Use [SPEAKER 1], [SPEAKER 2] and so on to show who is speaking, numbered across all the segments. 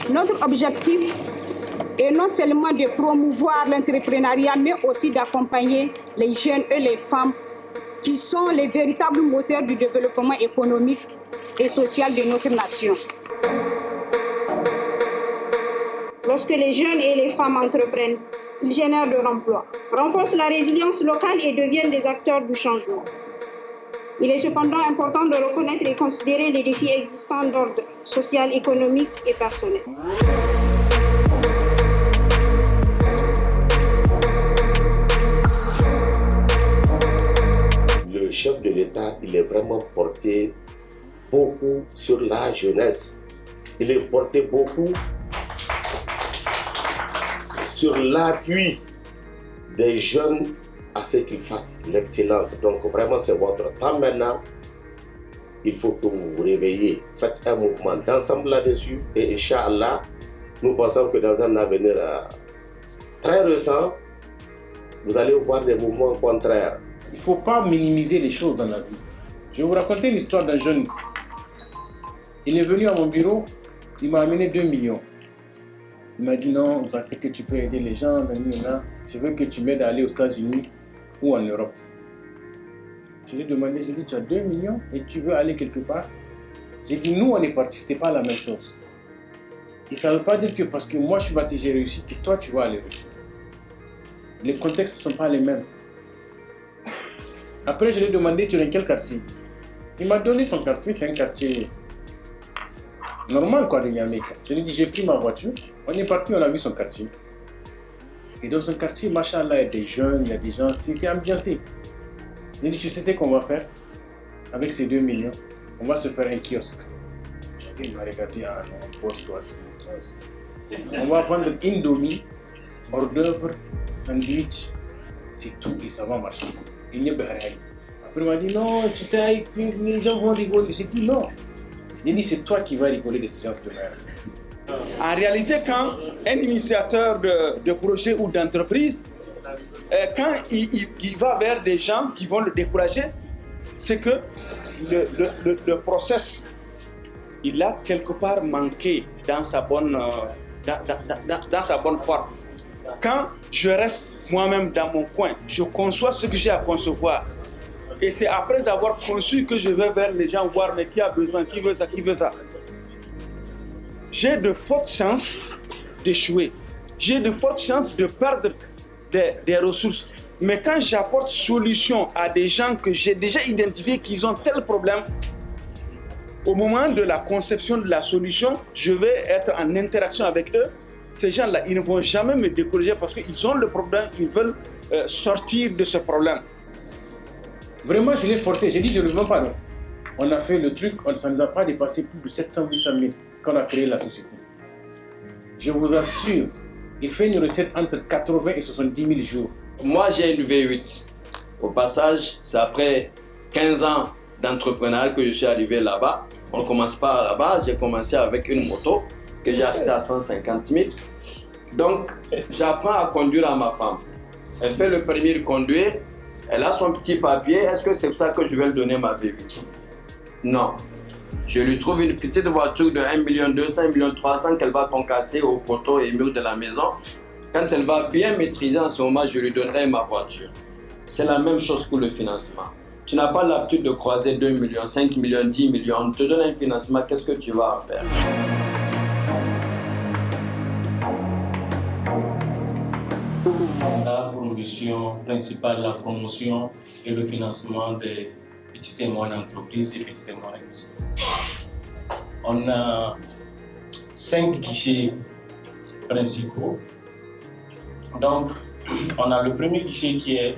[SPEAKER 1] Notre objectif est non seulement de promouvoir l'entrepreneuriat, mais aussi d'accompagner les jeunes et les femmes qui sont les véritables moteurs du développement économique et social de notre nation. Lorsque les jeunes et les femmes entreprennent, ils génèrent de l'emploi, renforcent la résilience locale et deviennent des acteurs du changement. Il est cependant important de reconnaître et considérer les défis existants d'ordre social, économique et personnel.
[SPEAKER 2] Le chef de l'État, il est vraiment porté beaucoup sur la jeunesse. Il est porté beaucoup sur l'appui des jeunes à ce qu'ils fassent l'excellence. Donc vraiment, c'est votre temps maintenant. Il faut que vous vous réveillez. Faites un mouvement d'ensemble là-dessus. Et Inch'Allah, nous pensons que dans un avenir très récent, vous allez voir des mouvements contraires.
[SPEAKER 3] Il ne faut pas minimiser les choses dans la vie. Je vais vous raconter l'histoire d'un jeune. Il est venu à mon bureau, il m'a amené 2 millions. Il m'a dit non, peut-être que tu peux aider les gens, je veux que tu m'aides à aller aux États-Unis ou en Europe. Je lui ai demandé, j'ai dit, tu as 2 millions et tu veux aller quelque part? J'ai dit, nous on est partis, ce n'était pas la même chose. Et ça ne veut pas dire que parce que moi je suis parti, j'ai réussi, que toi tu vas aller réussir. Les contextes ne sont pas les mêmes. Après je lui ai demandé, tu es dans quel quartier? Il m'a donné son quartier, c'est un quartier normal quoi de Niamey. Je lui ai dit, j'ai pris ma voiture, on est parti, on a vu son quartier. Et dans son quartier, machallah, il y a des jeunes, il y a des gens, c'est ambiancé. Il dit, tu sais ce qu'on va faire avec ces 2 millions? On va se faire un kiosque. Il m'a regardé, ah non, pose-toi. On va vendre Indomie, hors d'œuvre, sandwich, c'est tout et ça va marcher. Il n'y a pas rien. Après il m'a dit, non, tu sais, les gens vont rigoler. J'ai dit, non. Il dit, c'est toi qui vas rigoler de ces gens de merde.
[SPEAKER 4] En réalité, quand un initiateur de projet ou d'entreprise, quand il va vers des gens qui vont le décourager, c'est que le process, il a quelque part manqué dans sa bonne, dans sa bonne forme. Quand je reste moi-même dans mon coin, je conçois ce que j'ai à concevoir. Et c'est après avoir conçu que je vais vers les gens voir, mais qui a besoin, qui veut ça, qui veut ça. J'ai de fortes chances d'échouer. J'ai de fortes chances de perdre des ressources. Mais quand j'apporte solution à des gens que j'ai déjà identifiés qu'ils ont tel problème, au moment de la conception de la solution, je vais être en interaction avec eux. Ces gens-là, ils ne vont jamais me décourager parce qu'ils ont le problème, ils veulent sortir de ce problème.
[SPEAKER 3] Vraiment, je l'ai forcé. J'ai dit, je ne le vends pas. Non. On a fait le truc, ça ne nous a pas dépassé plus de 700-800 000 quand on a créé la société. Je vous assure, il fait une recette entre 80 et 70 000 jours.
[SPEAKER 5] Moi, j'ai une V8. Au passage, c'est après 15 ans d'entrepreneuriat que je suis arrivé là-bas. On ne commence pas là-bas. J'ai commencé avec une moto que j'ai achetée à 150 000. Donc, j'apprends à conduire à ma femme. Elle fait le permis de conduire. Elle a son petit papier. Est-ce que c'est pour ça que je vais lui donner ma V8? Non. Je lui trouve une petite voiture de 1 200 000, 1 300 000 qu'elle va concasser au poteau et mur de la maison. Quand elle va bien maîtriser en ce moment, je lui donnerai ma voiture. C'est la même chose pour le financement. Tu n'as pas l'habitude de croiser 2 millions, 5 millions, 10 millions. On te donne un financement, qu'est-ce que tu vas en faire?
[SPEAKER 6] On a pour mission principale la promotion et le financement des petites et moyennes entreprises et petites et moyennes industries. On a 5 guichets principaux. Donc, on a le premier guichet qui est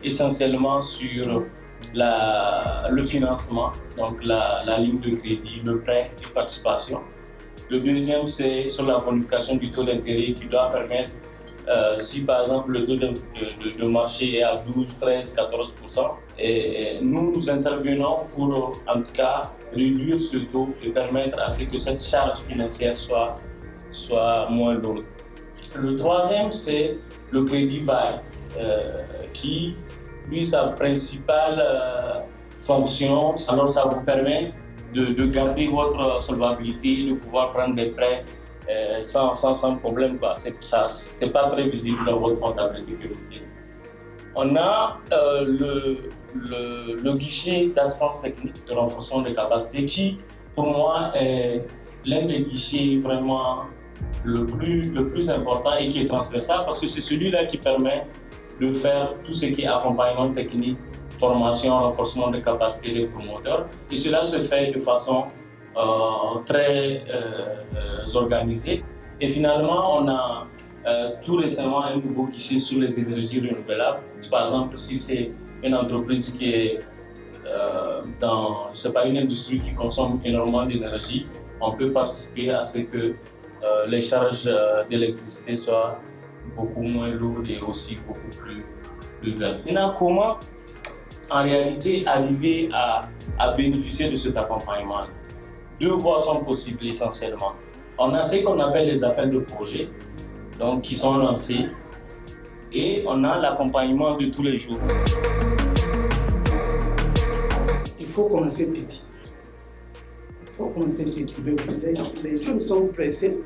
[SPEAKER 6] essentiellement sur le financement, donc la ligne de crédit, le prêt et participation. Le deuxième, c'est sur la bonification du taux d'intérêt qui doit permettre, si par exemple le taux de marché est à 12, 13, 14%, et nous intervenons pour en tout cas réduire ce taux et permettre à ce que cette charge financière soit moins lourde. Le troisième, c'est le crédit bail qui lui, sa principale fonction, alors ça vous permet de garder votre solvabilité, de pouvoir prendre des prêts sans problème. C'est pas très visible dans votre comptabilité que vous tenez. On a le guichet d'assistance technique de renforcement des capacités qui, pour moi, est l'un des guichets vraiment le plus important et qui est transversal parce que c'est celui-là qui permet de faire tout ce qui est accompagnement technique, formation, renforcement des capacités des promoteurs. Et cela se fait de façon très organisée. Et finalement, on a tout récemment un nouveau guichet sur les énergies renouvelables. Par exemple, si c'est une entreprise qui est dans, je sais pas, une industrie qui consomme énormément d'énergie, on peut participer à ce que les charges d'électricité soient beaucoup moins lourdes et aussi beaucoup plus vertes. Maintenant, comment en réalité arriver à bénéficier de cet accompagnement? Deux voies sont possibles essentiellement. On a ce qu'on appelle les appels de projet, donc qui sont lancés, et on a l'accompagnement de tous les jours.
[SPEAKER 7] Il faut commencer petit. Il faut commencer petit. Les gens sont pressés,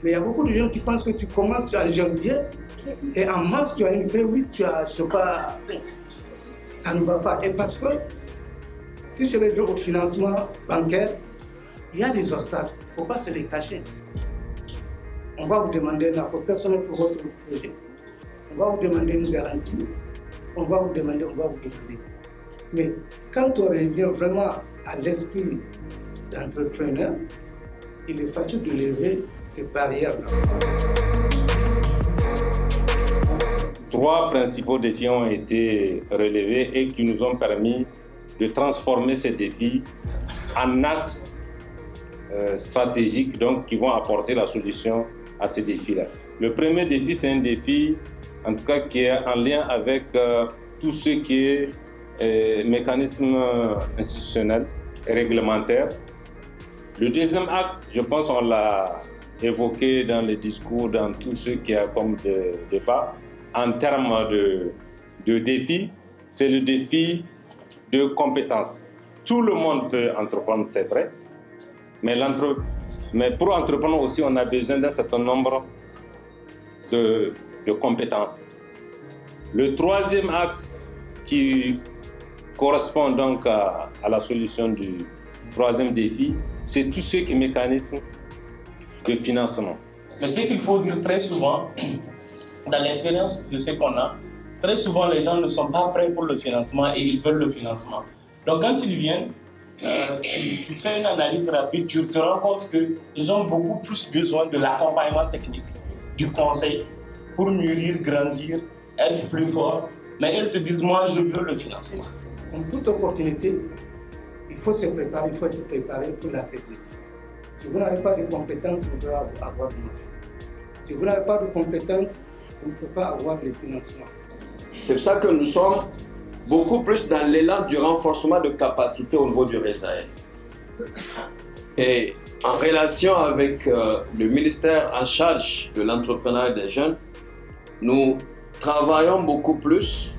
[SPEAKER 7] mais il y a beaucoup de gens qui pensent que tu commences en janvier et en mars tu as une feuille, oui, tu as, je sais pas, ça ne va pas. Et parce que si je vais dire au financement bancaire, il y a des obstacles, il ne faut pas se les cacher. On va vous demander un apport personnel pour votre projet. On va vous demander une garantie. On va vous demander. Mais quand on revient vraiment à l'esprit d'entrepreneur, il est facile de lever ces barrières-là.
[SPEAKER 8] 3 principaux défis ont été relevés et qui nous ont permis de transformer ces défis en axes stratégiques donc, qui vont apporter la solution à ces défis-là. Le premier défi, c'est un défi, en tout cas, qui est en lien avec tout ce qui est mécanisme institutionnel et réglementaire. Le deuxième axe, je pense qu'on l'a évoqué dans les discours, dans tout ce qui a comme débat, en termes de défis, c'est le défi de compétences. Tout le monde peut entreprendre, c'est vrai, mais pour entreprendre aussi, on a besoin d'un certain nombre de compétences. Le troisième axe qui correspond donc à la solution du troisième défi, c'est tout ce qui est mécanisme de financement.
[SPEAKER 6] Mais ce qu'il faut dire très souvent, dans l'expérience de ce qu'on a, très souvent les gens ne sont pas prêts pour le financement et ils veulent le financement. Donc quand ils viennent, tu fais une analyse rapide, tu te rends compte qu'ils ont beaucoup plus besoin de l'accompagnement technique, du conseil, pour mûrir, grandir, être plus fort. Mais ils te disent, moi je veux le financement.
[SPEAKER 7] En toute opportunité, il faut se préparer, il faut être préparé pour la saisir. Si vous n'avez pas de compétences, vous devez avoir du marché. Si vous n'avez pas de compétences, vous ne pouvez pas avoir le financement.
[SPEAKER 5] C'est pour ça que nous sommes beaucoup plus dans l'élan du renforcement de capacité au niveau du RESAEL. Et en relation avec le ministère en charge de l'entrepreneuriat des jeunes, nous travaillons beaucoup plus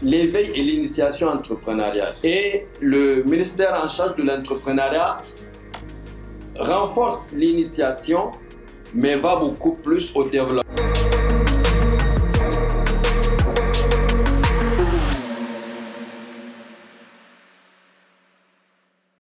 [SPEAKER 5] l'éveil et l'initiation entrepreneuriale. Et le ministère en charge de l'entrepreneuriat renforce l'initiation, mais va beaucoup plus au développement.